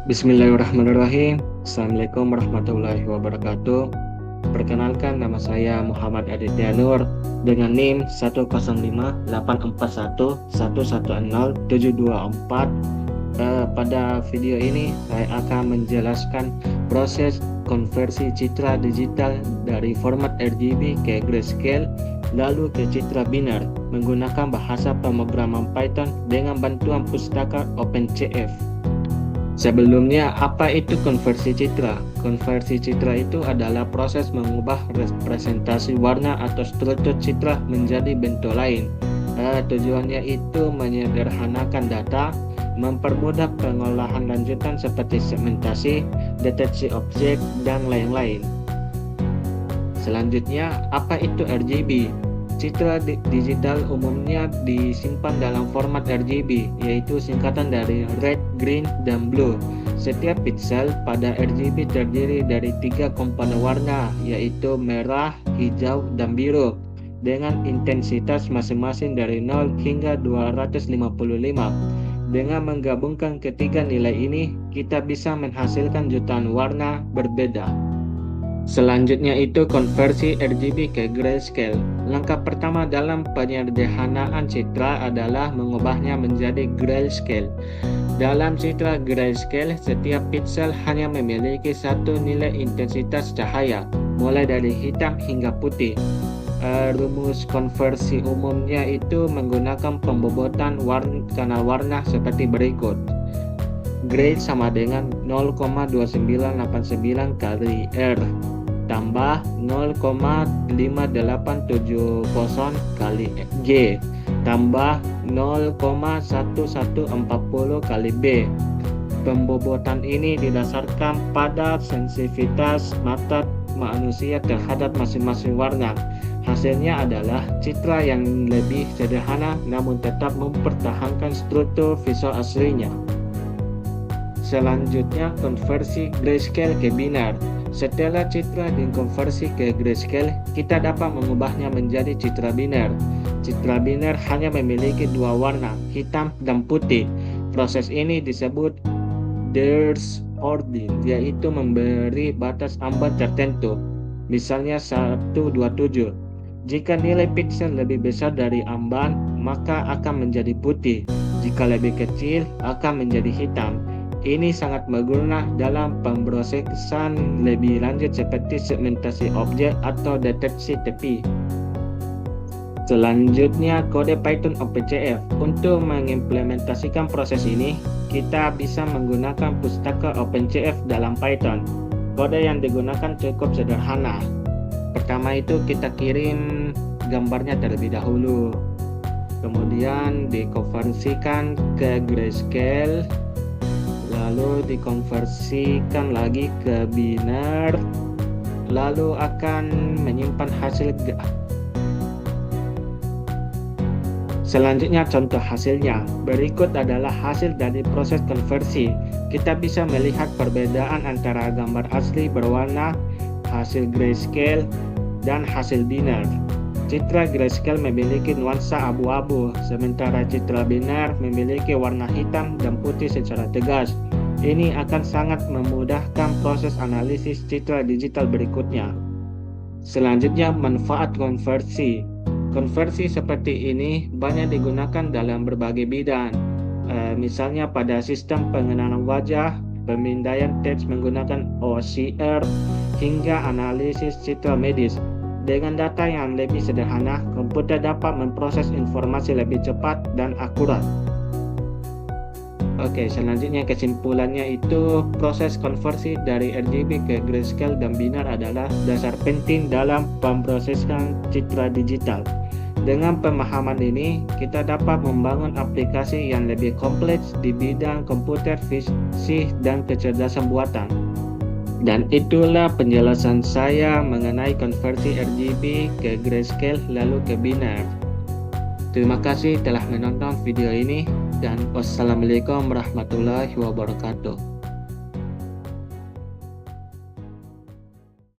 Bismillahirrahmanirrahim. Assalamualaikum warahmatullahi wabarakatuh. Perkenalkan, nama saya Muhammad Aditya Nur dengan NIM 10584110110724. Pada video ini saya akan menjelaskan proses konversi citra digital dari format RGB ke grayscale lalu ke citra binar menggunakan bahasa pemrograman Python dengan bantuan pustaka OpenCF. Sebelumnya, apa itu konversi citra? Konversi citra itu adalah proses mengubah representasi warna atau struktur citra menjadi bentuk lain. Tujuannya itu menyederhanakan data, mempermudah pengolahan lanjutan seperti segmentasi, deteksi objek, dan lain-lain. Selanjutnya, apa itu RGB? Citra digital umumnya disimpan dalam format RGB, yaitu singkatan dari red, green, dan blue. Setiap pixel pada RGB terdiri dari 3 komponen warna, yaitu merah, hijau, dan biru, dengan intensitas masing-masing dari 0 hingga 255. Dengan menggabungkan ketiga nilai ini, kita bisa menghasilkan jutaan warna berbeda. Selanjutnya itu konversi RGB ke grayscale. Langkah pertama dalam penyederhanaan citra adalah mengubahnya menjadi grayscale. Dalam citra grayscale, setiap pixel hanya memiliki satu nilai intensitas cahaya, mulai dari hitam hingga putih. Rumus konversi umumnya itu menggunakan pembobotan kanal warna seperti berikut. Gray sama dengan 0,2989 kali R tambah 0,5870 kali G tambah 0,1140 kali B. Pembobotan ini didasarkan pada sensitivitas mata manusia terhadap masing-masing warna. Hasilnya adalah citra yang lebih sederhana namun tetap mempertahankan struktur visual aslinya. Selanjutnya, konversi grayscale ke binar. Setelah citra dikonversi ke grayscale, kita dapat mengubahnya menjadi citra binar. Citra binar hanya memiliki 2 warna, hitam dan putih. Proses ini disebut Ders ordering, yaitu memberi batas ambang tertentu, misalnya 127. Jika nilai pixel lebih besar dari ambang, maka akan menjadi putih. Jika lebih kecil, akan menjadi hitam. Ini sangat berguna dalam pemrosesan lebih lanjut seperti segmentasi objek atau deteksi tepi. Selanjutnya, kode Python OpenCF. Untuk mengimplementasikan proses ini, kita bisa menggunakan pustaka OpenCF dalam Python. Kode yang digunakan cukup sederhana. Pertama itu kita kirim gambarnya terlebih dahulu, kemudian dikonversikan ke grayscale, lalu dikonversikan lagi ke binar, lalu akan menyimpan hasil. Selanjutnya contoh hasilnya. Berikut adalah hasil dari proses konversi. Kita bisa melihat perbedaan antara gambar asli berwarna, hasil grayscale, dan hasil binar. Citra grayscale memiliki nuansa abu-abu, sementara citra binar memiliki warna hitam dan putih secara tegas. Ini akan sangat memudahkan proses analisis citra digital berikutnya. Selanjutnya, manfaat konversi. Konversi seperti ini banyak digunakan dalam berbagai bidang, misalnya pada sistem pengenalan wajah, pemindaian teks menggunakan OCR, hingga analisis citra medis. Dengan data yang lebih sederhana, komputer dapat memproses informasi lebih cepat dan akurat. Oke, selanjutnya kesimpulannya itu proses konversi dari RGB ke grayscale dan binar adalah dasar penting dalam pemrosesan citra digital. Dengan pemahaman ini, kita dapat membangun aplikasi yang lebih kompleks di bidang komputer fisik dan kecerdasan buatan. Dan itulah penjelasan saya mengenai konversi RGB ke grayscale lalu ke binar. Terima kasih telah menonton video ini dan wassalamualaikum warahmatullahi wabarakatuh.